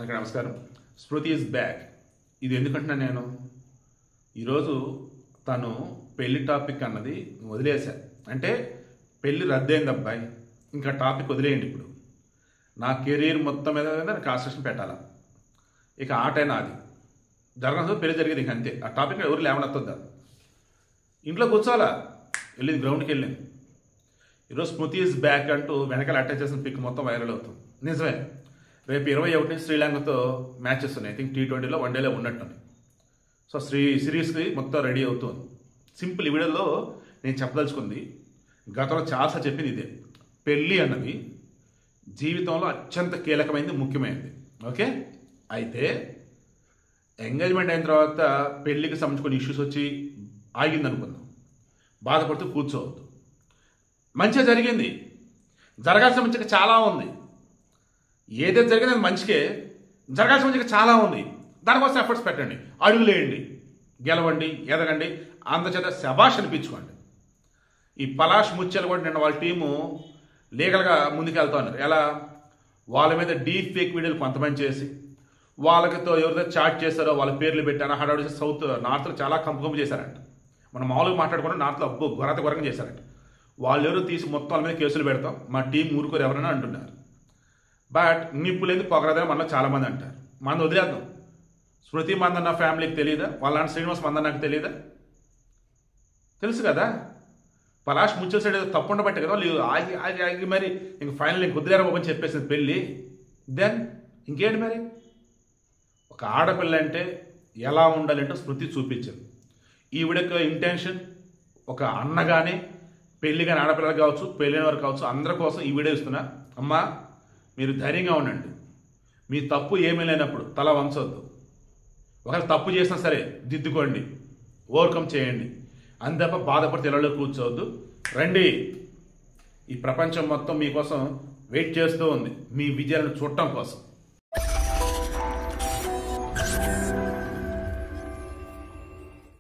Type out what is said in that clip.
అందరికీ నమస్కారం. స్మృతి is back. ఇది ఎందుకంటున్నా నేను ఈరోజు తను పెళ్లి టాపిక్ అన్నది వదిలేశా. అంటే పెళ్లి రద్దయింది అబ్బాయి, ఇంకా టాపిక్ వదిలేయండి. ఇప్పుడు నా కెరీర్ మొత్తం మీద నాకు కాన్సన్ట్రేషన్ పెట్టాలా. ఇక ఆట నాది జరగదు, పెళ్లి జరిగేది ఇంక అంతే. ఆ టాపిక్ ఎవరు లేవనెత్తొద్దా, ఇంట్లో కూర్చోవాలా. వెళ్ళింది గ్రౌండ్కి వెళ్ళింది. ఈరోజు స్మృతి ఈజ్ బ్యాక్ అంటూ వెనకాల అటాచ్ చేసిన పిక్ మొత్తం వైరల్ అవుతుంది. నిజమే, రేపు 21 శ్రీలంకతో మ్యాచెస్ ఉన్నాయి. ఐ థింక్ T20లో వన్డేలో ఉన్నట్టుంది. సో సిరీస్కి మొత్తం రెడీ అవుతుంది. సింపుల్. ఈ వీడియోలో నేను చెప్పదలుచుకుంది, గతంలో చాలాసార్లు చెప్పింది ఇదే, పెళ్ళి అన్నది జీవితంలో అత్యంత కీలకమైనది, ముఖ్యమైనది. ఓకే, అయితే ఎంగేజ్మెంట్ అయిన తర్వాత పెళ్ళికి సంబంధించిన ఇష్యూస్ వచ్చి ఆగింది అనుకుందాం, బాధపడుతూ కూర్చోవద్దు. మంచిగా జరిగింది, జరగాల్సిన మంచిగా చాలా ఉంది. ఏదైతే జరిగింది అది మంచికే, జరగాల్సిన మంచిగా చాలా ఉంది. దానికోసం ఎఫర్ట్స్ పెట్టండి, అడుగులేయండి, గెలవండి, ఎదగండి, అందచేత శభాష్ అనిపించుకోండి. ఈ పలాష్ ముత్యాలు కూడా నిన్న వాళ్ళ టీము లీగల్గా ముందుకెళ్తా ఉన్నారు. ఎలా? వాళ్ళ మీద డీప్ ఫేక్ వీడియోలు కొంతమంది చేసి, వాళ్ళతో ఎవరితో చాట్ చేస్తారో వాళ్ళ పేర్లు పెట్టారో హడావుడి నార్త్లో చాలా కంపు చేశారంట. మనం మామూలుగా మాట్లాడుకున్న నార్త్లో అబ్బో ఘోరంగా చేశారంట. వాళ్ళు ఎవరు తీసి మొత్తం వాళ్ళ మీద కేసులు పెడతాం, మా టీం ఊరుకోరు ఎవరైనా అంటున్నారు. బట్ నిప్పు లేదు పొగరదని మనలో చాలామంది అంటారు. మనం వదిలేద్దాం. స్మృతి మందన్న ఫ్యామిలీకి తెలియదా? వాళ్ళ శ్రీనివాస్ మందన్న నాకు తెలియదా? తెలుసు కదా. పలాష్ ముచ్చల సైడ్ ఏదో తప్పు ఉండబట్టే కదా వాళ్ళు ఆగి ఆగి ఆగి మరి ఇంక ఫైనల్ ఇంక వదిలేరా బాబు అని చెప్పేసింది పెళ్ళి. దెన్ ఇంకేంటి మరి? ఒక ఆడపిల్ల అంటే ఎలా ఉండాలంటే స్మృతి చూపించింది. ఈవిడకి ఇంటెన్షన్ ఒక అన్నగానే, పెళ్లి కానీ ఆడపిల్లలు కావచ్చు, పెళ్ళైన వారు కావచ్చు, అందరి కోసం ఈ వీడియో ఇస్తున్నా. అమ్మా, మీరు ధైర్యంగా ఉండండి. మీ తప్పు ఏమీ లేనప్పుడు తల వంచవద్దు. ఒకవేళ తప్పు చేసినా సరే దిద్దుకోండి, ఓవర్కమ్ చేయండి. అంతప్ప బాధపడితే ఇళ్ళలో కూర్చోవద్దు. రండి, ఈ ప్రపంచం మొత్తం మీకోసం వెయిట్ చేస్తూ ఉంది, మీ విజయాలను చూడటం కోసం.